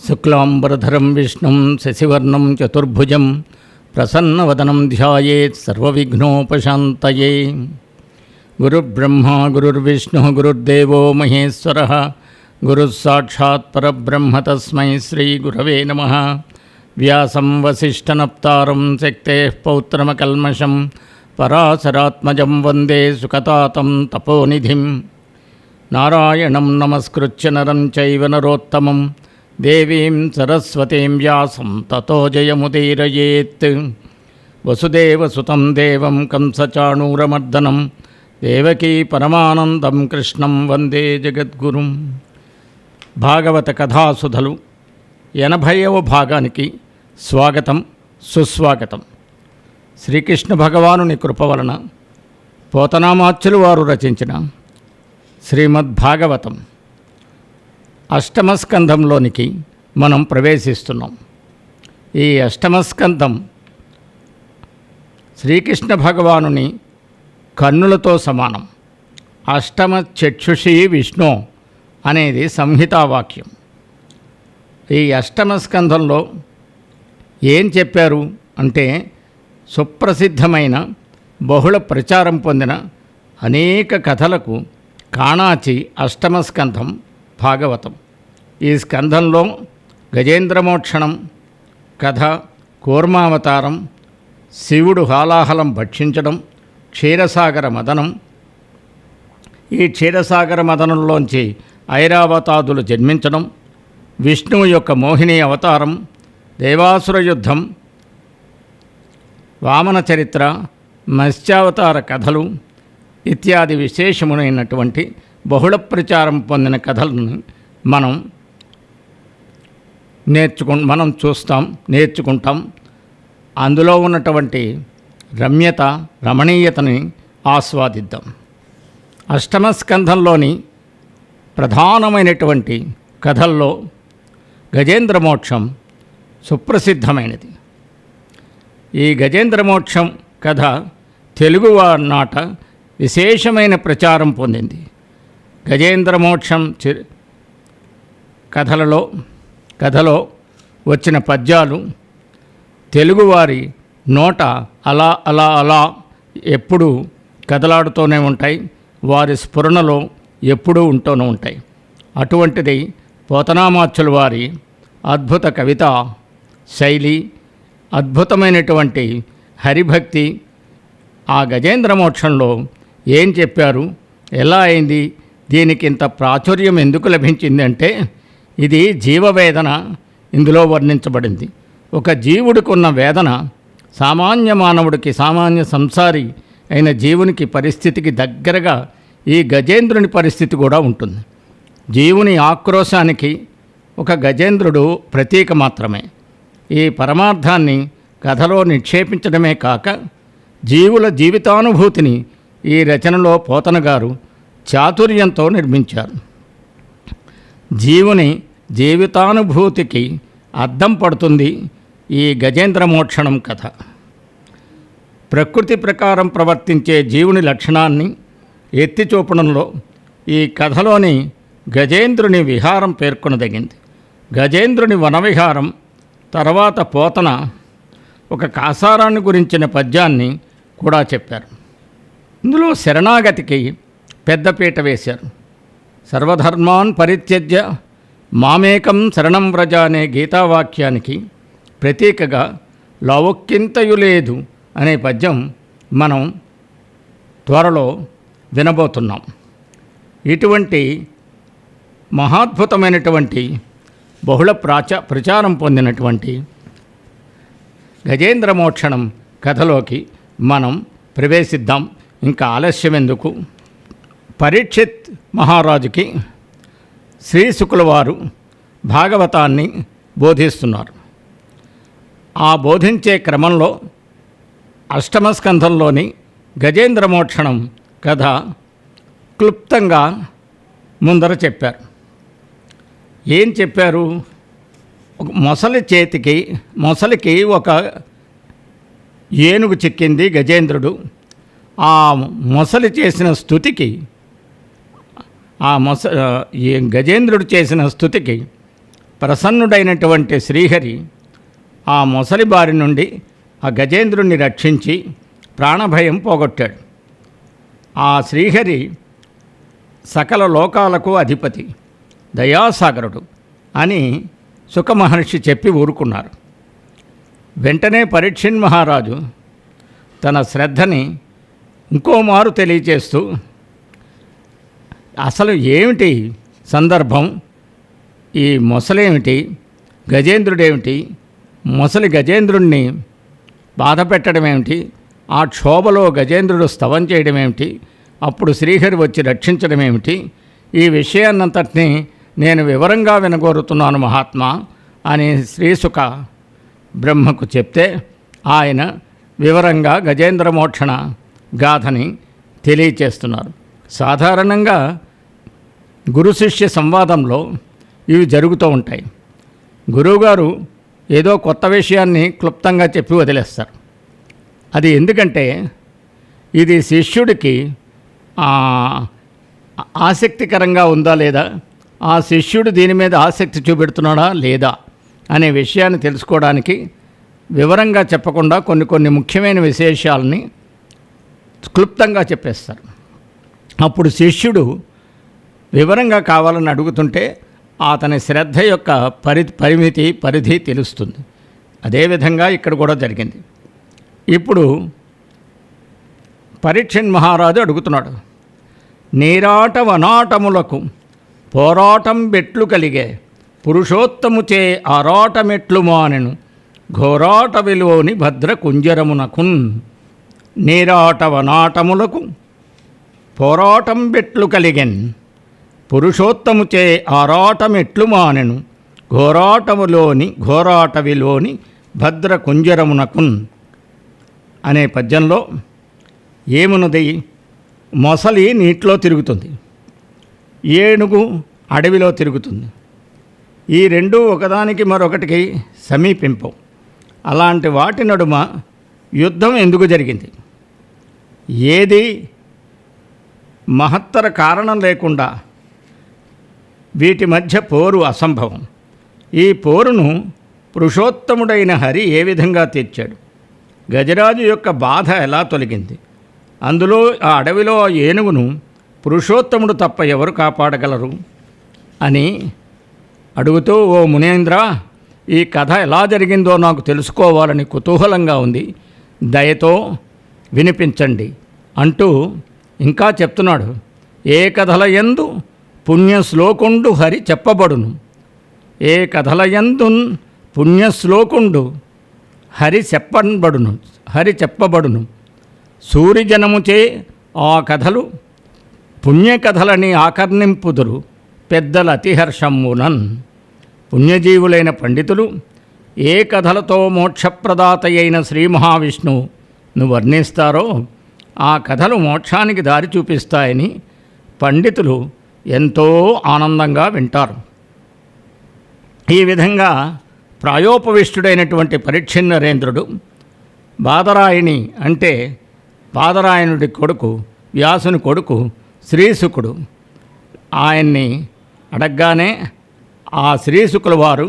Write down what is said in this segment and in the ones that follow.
శుక్లాంబరధరం విష్ణుం శశివర్ణం చతుర్భుజం ప్రసన్నవదనం ధ్యాయేత్ సర్వవిఘ్నోపశాంతయే. గురుర్బ్రహ్మ గురుర్విష్ణు గురుర్దేవో మహేశ్వరః గురుస్సాక్షాత్ పరబ్రహ్మ తస్మై శ్రీ గురవే నమః. వ్యాసం వసిష్ఠనప్తారం శక్తేః పౌత్రమకల్మషం పరాశరాత్మజం వందే సుఖతాతం తపోనిధిం. నారాయణం నమస్కృత్య నరం చైవ నరోత్తమం దేవీం సరస్వతీం వ్యాసం తతో జయముదీరయేత్. వసుదేవసుతం దేవం కంసచాణూరమర్దనం దేవకీ పరమానందం కృష్ణం వందే జగద్గురుం. భాగవత కథాసుధలు 80వ భాగానికి స్వాగతం సుస్వాగతం. శ్రీకృష్ణ భగవానుని కృప వలన పోతనామాచ్యులు వారు రచించిన శ్రీమద్భాగవతం 8వ స్కంధంలోనికి మనం ప్రవేశిస్తున్నాం. ఈ 8వ స్కంధం శ్రీకృష్ణ భగవానుని కన్నులతో సమానం. అష్టమ చక్షుషీ విష్ణు అనేది సంహితావాక్యం. ఈ 8వ స్కంధంలో ఏం చెప్పారు అంటే, సుప్రసిద్ధమైన బహుళ ప్రచారం పొందిన అనేక కథలకు కాణాచి 8వ స్కంధం భాగవతం. ఈ స్కంధంలో గజేంద్రమోక్షణం కథ, కూర్మావతారం, శివుడు హాలాహలం భక్షించడం, క్షీరసాగర మదనం, ఈ క్షీరసాగర మదనంలోంచి ఐరావతాదులు జన్మించడం, విష్ణువు యొక్క మోహిని అవతారం, దేవాసుర యుద్ధం, వామన చరిత్ర, మత్స్యావతార కథలు ఇత్యాది విశేషములైనటువంటి బహుళ ప్రచారం పొందిన కథలను మనం నేర్చుకుంటాం. అందులో ఉన్నటువంటి రమ్యత, రమణీయతని ఆస్వాదిద్దాం. 8వ స్కంధంలోని ప్రధానమైనటువంటి కథల్లో గజేంద్రమోక్షం సుప్రసిద్ధమైనది. ఈ గజేంద్రమోక్షం కథ తెలుగువారి నాట విశేషమైన ప్రచారం పొందింది. గజేంద్రమోక్షం కథలో వచ్చిన పద్యాలు తెలుగువారి నోట అలా అలా అలా ఎప్పుడూ కదలాడుతూనే ఉంటాయి, వారి స్ఫురణలో ఎప్పుడూ ఉంటూనే ఉంటాయి. అటువంటిది పోతనామాచ్యుల వారి అద్భుత కవిత శైలి, అద్భుతమైనటువంటి హరిభక్తి. ఆ గజేంద్రమోక్షంలో ఏం చెప్పారు, ఎలా అయింది, దీనికి ఇంత ప్రాచుర్యం ఎందుకు లభించింది అంటే, ఇది జీవవేదన ఇందులో వర్ణించబడింది. ఒక జీవుడికి ఉన్న వేదన సామాన్య మానవుడికి, సామాన్య సంసారి అయిన జీవునికి పరిస్థితికి దగ్గరగా ఈ గజేంద్రుని పరిస్థితి కూడా ఉంటుంది. జీవుని ఆక్రోశానికి ఒక గజేంద్రుడు ప్రతీక మాత్రమే. ఈ పరమార్థాన్ని కథలో నిక్షేపించడమే కాక జీవుల జీవితానుభూతిని ఈ రచనలో పోతన గారు చాతుర్యంతో నిర్మించారు. జీవుని జీవితానుభూతికి అద్దం పడుతుంది ఈ గజేంద్రమోక్షణం కథ. ప్రకృతి ప్రకారం ప్రవర్తించే జీవుని లక్షణాన్ని ఎత్తి చూపడంలో ఈ కథలోని గజేంద్రుని విహారం పేర్కొనదగింది. గజేంద్రుని వనవిహారం తర్వాత పోతన ఒక కాసారాన్ని గురించిన పద్యాన్ని కూడా చెప్పారు. ఇందులో శరణాగతికి పెద్దపీట వేశారు. సర్వధర్మాన్ పరిత్యజ్య మామేకం శరణం వ్రజ అనే గీతావాక్యానికి ప్రతీకగా లౌక్కింతయు లేదు అనే పద్యం మనం త్వరలో వినబోతున్నాం. ఇటువంటి మహాద్భుతమైనటువంటి బహుళ ప్రచారం పొందినటువంటి గజేంద్రమోక్షణం కథలోకి మనం ప్రవేశిద్దాం. ఇంకా ఆలస్యం ఎందుకు? పరీక్షిత్ మహారాజుకి శ్రీశుకుల వారు భాగవతాన్ని బోధిస్తున్నారు. ఆ బోధించే క్రమంలో 8వ స్కంధంలోని గజేంద్రమోక్షణం కథ క్లుప్తంగా ముందర చెప్పారు. ఏం చెప్పారు? మొసలికి ఒక ఏనుగు చిక్కింది గజేంద్రుడు. ఆ మొసలి చేసిన స్తుతికి గజేంద్రుడు చేసిన స్తుతికి ప్రసన్నుడైనటువంటి శ్రీహరి ఆ మొసలి బారి నుండి ఆ గజేంద్రుణ్ణి రక్షించి ప్రాణభయం పోగొట్టాడు. ఆ శ్రీహరి సకల లోకాలకు అధిపతి, దయాసాగరుడు అని సుఖమహర్షి చెప్పి ఊరుకున్నారు. వెంటనే పరీక్షిన్ మహారాజు తన శ్రద్ధని ఇంకోమారు తెలియచేస్తూ, అసలు ఏమిటి సందర్భం, ఈ మొసలేమిటి, గజేంద్రుడేమిటి, మొసలి గజేంద్రుణ్ణి బాధ పెట్టడం ఏమిటి, ఆ క్షోభలో గజేంద్రుడు స్తవం చేయడం ఏమిటి, అప్పుడు శ్రీహరి వచ్చి రక్షించడం ఏమిటి, ఈ విషయాన్నంతటినీ నేను వివరంగా వినగోరుతున్నాను మహాత్మా అని శ్రీసుఖ బ్రహ్మకు చెప్తే ఆయన వివరంగా గజేంద్ర మోక్షణ గాథని తెలియచేస్తున్నారు. సాధారణంగా గురు శిష్య సంవాదంలో ఇవి జరుగుతూ ఉంటాయి. గురువుగారు ఏదో కొత్త విషయాన్ని క్లుప్తంగా చెప్పి వదిలేస్తారు. అది ఎందుకంటే ఇది శిష్యుడికి ఆసక్తికరంగా ఉందా లేదా, ఆ శిష్యుడు దీని మీద ఆసక్తి చూపెడుతున్నాడా లేదా అనే విషయాన్ని తెలుసుకోవడానికి వివరంగా చెప్పకుండా కొన్ని ముఖ్యమైన విశేషాలని క్లుప్తంగా చెప్పేస్తారు. అప్పుడు శిష్యుడు వివరంగా కావాలని అడుగుతుంటే అతని శ్రద్ధ యొక్క పరిధి తెలుస్తుంది. అదేవిధంగా ఇక్కడ కూడా జరిగింది. ఇప్పుడు పరీక్షిన్ మహారాజు అడుగుతున్నాడు, నీరాట వనాటములకు పోరాటం బెట్లు కలిగే పురుషోత్తముచే ఆరాటమెట్లు మానెను ఘోరాట విలువని భద్ర కుంజరమునకున్. నీరాట వనాటములకు పోరాటం బెట్లు కలిగెన్ పురుషోత్తముచే ఆరాటమెట్లు మానెను ఘోరాటవిలోని భద్ర కుంజరమునకున్ అనే పద్యంలో ఏమున్నది? మొసలి నీటిలో తిరుగుతుంది, ఏనుగు అడవిలో తిరుగుతుంది. ఈ రెండు ఒకదానికి మరొకటికి సమీపింపం. అలాంటి వాటి నడుమ యుద్ధం ఎందుకు జరిగింది? ఏది మహత్తర కారణం లేకుండా వీటి మధ్య పోరు అసంభవం. ఈ పోరును పురుషోత్తముడైన హరి ఏ విధంగా తీర్చాడు? గజరాజు యొక్క బాధ ఎలా తొలగింది? అందులో ఆ అడవిలో ఆ ఏనుగును పురుషోత్తముడు తప్ప ఎవరు కాపాడగలరు అని అడుగుతూ, ఓ మునేంద్ర, ఈ కథ ఎలా జరిగిందో నాకు తెలుసుకోవాలని కుతూహలంగా ఉంది, దయతో వినిపించండి అంటూ ఇంకా చెప్తున్నాడు. ఏ కథలయందు పుణ్యశ్లోకుండు హరి చెప్పబడును, ఏ కథలయందు పుణ్యశ్లోకుండు హరి చెప్పబడును సూరిజనముచే ఆ కథలు పుణ్యకథలని ఆకర్ణింపుదురు పెద్దల అతిహర్షమ్మునన్. పుణ్యజీవులైన పండితులు ఏ కథలతో మోక్షప్రదాత అయిన శ్రీ మహావిష్ణువును వర్ణిస్తారో ఆ కథలు మోక్షానికి దారి చూపిస్తాయని పండితులు ఎంతో ఆనందంగా వింటారు. ఈ విధంగా ప్రాయోపవిష్టుడైనటువంటి పరీక్షిన్ నరేంద్రుడు బాదరాయణి అంటే బాదరాయణుడి కొడుకు, వ్యాసుని కొడుకు శ్రీశుకుడు ఆయన్ని అడగగానే ఆ శ్రీశుకుల వారు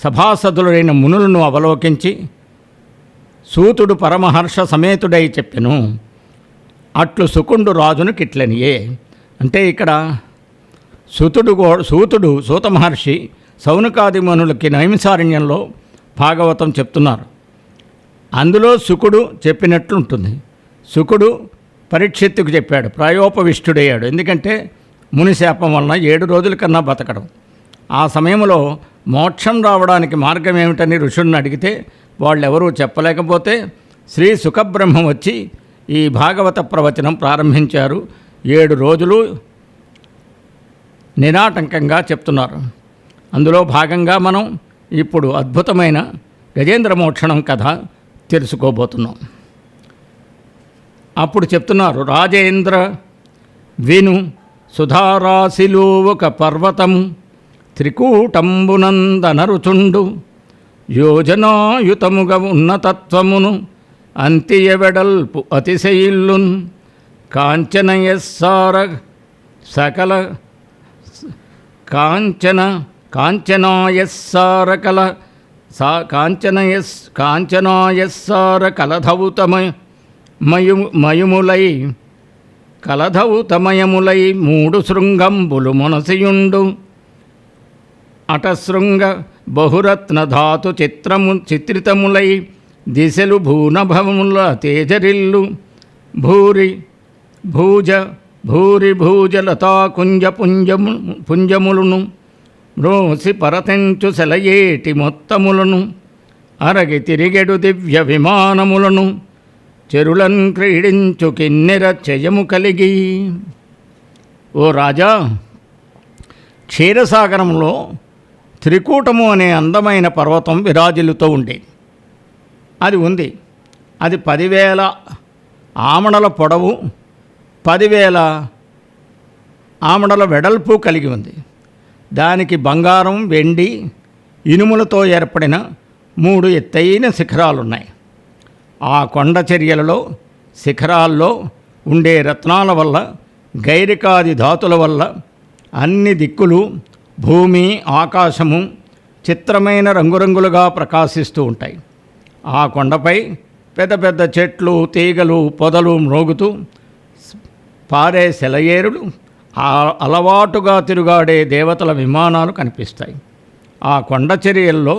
సభాసదులైన మునులను అవలోకించి సూతుడు పరమహర్ష సమేతుడై చెప్పెను, అట్లు సుకుండు రాజును కిట్లనియే. అంటే ఇక్కడ సూత మహర్షి సౌనకాది మనులకి నైమిసారణ్యంలో భాగవతం చెప్తున్నారు. అందులో శుకుడు చెప్పినట్లుంటుంది. శుకుడు పరీక్షిత్తుకు చెప్పాడు, ప్రాయోపవిష్టుడయ్యాడు. ఎందుకంటే మునిశాపం వలన 7 రోజుల కన్నా బతకడం. ఆ సమయంలో మోక్షం రావడానికి మార్గం ఏమిటని ఋషుల్ని అడిగితే వాళ్ళెవరూ చెప్పలేకపోతే శ్రీ సుఖబ్రహ్మం వచ్చి ఈ భాగవత ప్రవచనం ప్రారంభించారు. 7 రోజులు నిరాటంకంగా చెప్తున్నారు. అందులో భాగంగా మనం ఇప్పుడు అద్భుతమైన గజేంద్ర మోక్షణం కథ తెలుసుకోబోతున్నాం. అప్పుడు చెప్తున్నారు, రాజేంద్ర విను సుధారాశిలో ఒక పర్వతము త్రికూటంబునందనరుచుండు యోజనాయుతముగా ఉన్నతత్వమును అంతియవెడల్పు అతిశయిల్లున్ కాంచనయస్సార సకల కాంచన కాంచనాయస్సారకల మయుములై కలధౌతమయములై మూడు శృంగంబులు మొనసియుండు అటశృంగ బహురత్నధాతు చిత్రితములై దిశలు భూనభముల తేజరిల్లు భూరి భూజలతా పుంజములను మ్రోసి పరతెంచు సెలయేటి మొత్తములను అరగి తిరిగెడు దివ్య విమానములను చెరులన్ క్రీడించు కిన్నెర చెయము కలిగి. ఓ రాజా, క్షీరసాగరంలో త్రికూటము అనే అందమైన పర్వతం విరాజిల్లుతూ ఉండేది. అది ఉంది. అది 10,000 ఆమడల పొడవు, 10,000 ఆమడల వెడల్పు కలిగి ఉంది. దానికి బంగారం, వెండి, ఇనుములతో ఏర్పడిన 3 ఎత్తైన శిఖరాలున్నాయి. ఆ కొండ చర్యలలో, శిఖరాల్లో ఉండే రత్నాల వల్ల, గైరికాది ధాతుల వల్ల అన్ని దిక్కులు, భూమి, ఆకాశము చిత్రమైన రంగురంగులుగా ప్రకాశిస్తూ ఉంటాయి. ఆ కొండపై పెద్ద పెద్ద చెట్లు, తీగలు, పొదలు మ్రోగుతూ పారే సెలయేరులు, అలవాటుగా తిరుగాడే దేవతల విమానాలు కనిపిస్తాయి. ఆ కొండ చర్యల్లో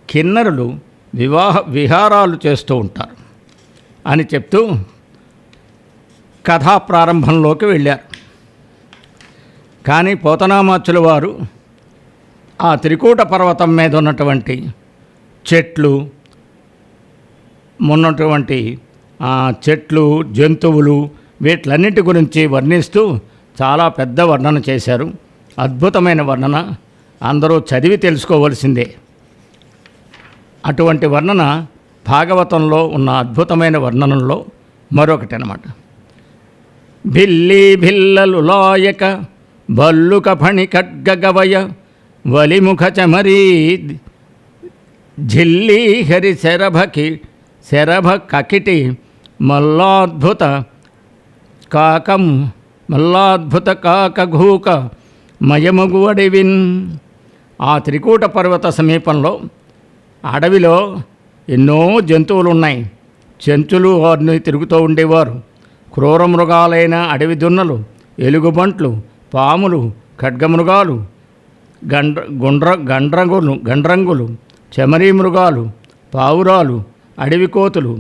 కిన్నరులు విహారాలు చేస్తూ ఉంటారు అని చెప్తూ కథా ప్రారంభంలోకి వెళ్ళారు. కానీ పోతనామాచ్యుల వారు ఆ త్రికూట పర్వతం మీద ఉన్నటువంటి చెట్లు, జంతువులు, వీటిలన్నిటి గురించి వర్ణిస్తూ చాలా పెద్ద వర్ణన చేశారు. అద్భుతమైన వర్ణన, అందరూ చదివి తెలుసుకోవలసిందే. అటువంటి వర్ణన భాగవతంలో ఉన్న అద్భుతమైన వర్ణనల్లో మరొకటి అన్నమాట. భిల్లలు లాయక భల్లుక ఫణి ఖడ్గగవయ వలిముఖ చమరీ ఝిల్లీ హరి శరభ కకిటి మల్లాద్భుత కాకఘూక మయమగు అడవిన్. ఆ త్రికూట పర్వత సమీపంలో అడవిలో ఎన్నో జంతువులు ఉన్నాయి. చెంచులు వారిని తిరుగుతూ ఉండేవారు. క్రూర మృగాలైన అడవి దున్నలు, ఎలుగుబంట్లు, పాములు, ఖడ్గమృగాలు, గండ్రంగులు, చెమరీ మృగాలు, పావురాలు, అడవి కోతులు,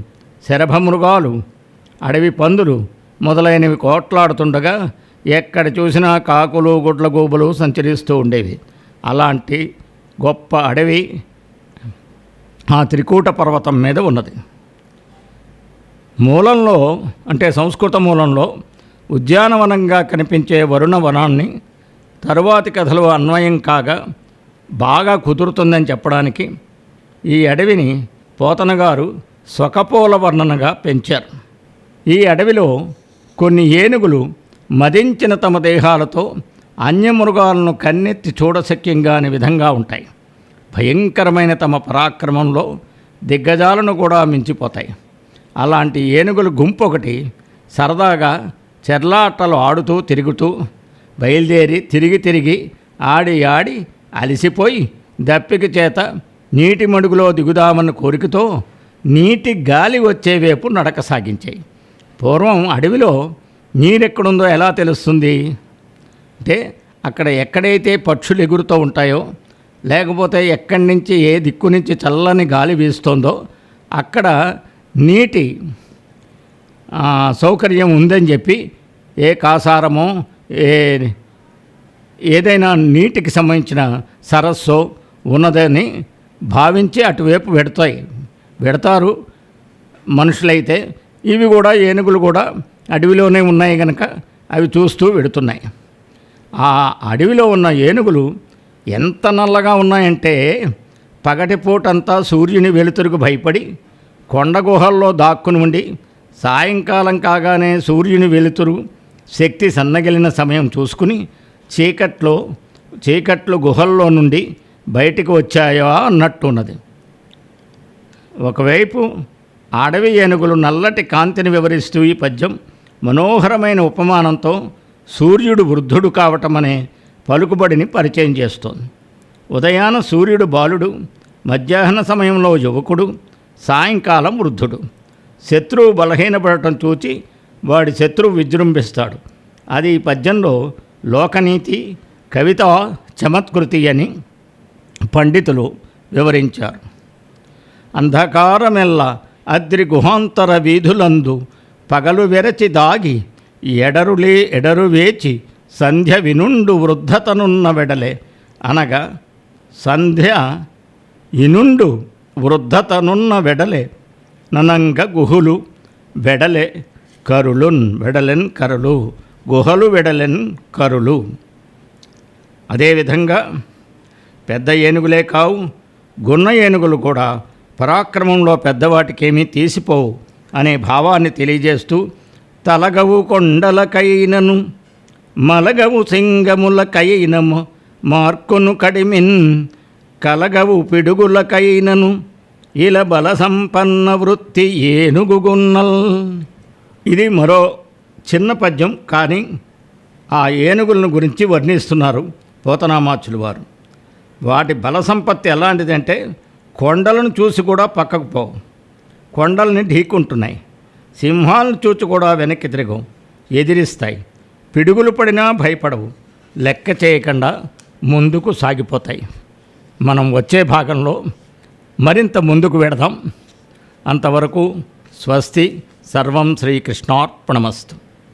శరభమృగాలు, అడవి పందులు మొదలైనవి కోట్లాడుతుండగా ఎక్కడ చూసినా కాకులు, గుడ్లగూబలు సంచరిస్తూ ఉండేవి. అలాంటి గొప్ప అడవి ఆ త్రికూట పర్వతం మీద ఉన్నది. మూలంలో, అంటే సంస్కృత మూలంలో ఉద్యానవనంగా కనిపించే వరుణ వనాన్ని తరువాతి కథలు అన్వయం కాగా బాగా కుదురుతుందని చెప్పడానికి ఈ అడవిని పోతనగారు స్వకపోల వర్ణనగా పెంచారు. ఈ అడవిలో కొన్ని ఏనుగులు మదించిన తమ దేహాలతో అన్యమృగాలను కన్నెత్తి చూడశక్యంగాని విధంగా ఉంటాయి. భయంకరమైన తమ పరాక్రమంలో దిగ్గజాలను కూడా మించిపోతాయి. అలాంటి ఏనుగుల గుంపు ఒకటి సరదాగా చెర్లాటలు ఆడుతూ తిరుగుతూ బయలుదేరి తిరిగి ఆడి అలసిపోయి దప్పిక చేత నీటి మడుగులో దిగుదామన్న కోరికతో నీటి గాలి వచ్చేవైపు నడక సాగించాయి. పూర్వం అడవిలో నీరెక్కడుందో ఎలా తెలుస్తుంది అంటే, అక్కడ ఎక్కడైతే పక్షులు ఎగురుతూ ఉంటాయో, లేకపోతే ఎక్కడి నుంచి ఏ దిక్కు నుంచి చల్లని గాలి వీస్తుందో అక్కడ నీటి సౌకర్యం ఉందని చెప్పి, ఏ కాసారమో ఏదైనా నీటికి సంబంధించిన సరస్సు ఉన్నదని భావించి అటువైపు వెడతారు మనుషులైతే. ఇవి కూడా, ఏనుగులు కూడా అడవిలోనే ఉన్నాయి కనుక అవి చూస్తూ వెడుతున్నాయి. ఆ అడవిలో ఉన్న ఏనుగులు ఎంత నల్లగా ఉన్నాయంటే, పగటిపూటంతా సూర్యుని వెలుతురుకు భయపడి కొండ గుహల్లో దాక్కుని ఉండి సాయంకాలం కాగానే సూర్యుని వెలుతురు శక్తి సన్నగిలిన సమయం చూసుకుని చీకట్లు గుహల్లో నుండి బయటికి వచ్చాయా అన్నట్టున్నది. ఒకవైపు అడవి ఏనుగులు నల్లటి కాంతిని వివరిస్తూ ఈ పద్యం మనోహరమైన ఉపమానంతో సూర్యుడు వృద్ధుడు కావటం అనే పలుకుబడిని పరిచయం చేస్తోంది. ఉదయాన సూర్యుడు బాలుడు, మధ్యాహ్న సమయంలో యువకుడు, సాయంకాలం వృద్ధుడు. శత్రువు బలహీనపడటం చూచి వాడి శత్రువు విజృంభిస్తాడు. అది ఈ పద్యంలో లోకనీతి, కవిత చమత్కృతి అని పండితులు వివరించారు. అంధకారమెల్ల అద్రి గుహాంతర వీధులందు పగలు వెరచి దాగి ఎడరు వేచి సంధ్య వినుండు వృద్ధతనున్న వెడలే. అనగా సంధ్య ఇనుండు వృద్ధతనున్న వెడలే ననంగ గుహులు వెడలే కరులున్ వెడలెన్ కరులు గుహలు వెడలెన్ కరులు. అదేవిధంగా పెద్ద ఏనుగులే కావు, గున్న ఏనుగులు కూడా పరాక్రమంలో పెద్దవాటికేమీ తీసిపోవు అనే భావాన్ని తెలియజేస్తూ తలగవు కొండలకైనను మలగవు సింగములకైనము మార్కును కడిమిన్ కలగవు పిడుగులకైనను ఇలా బల సంపన్న వృత్తి ఏనుగుగున్నల్. ఇది మరో చిన్న పద్యం, కానీ ఆ ఏనుగులను గురించి వర్ణిస్తున్నారు పోతనామాచులు వారు. వాటి బల సంపత్తి ఎలాంటిదంటే కొండలను చూసి కూడా పక్కకు పోవు, కొండల్ని ఢీకుంటున్నాయి. సింహాలను చూచి కూడా వెనక్కి తిరగవు, ఎదిరిస్తాయి. పిడుగులు పడినా భయపడవు, లెక్క చేయకుండా ముందుకు సాగిపోతాయి. మనం వచ్చే భాగంలో మరింత ముందుకు వెడదాం. అంతవరకు స్వస్తి. సర్వం శ్రీకృష్ణార్పణమస్తు.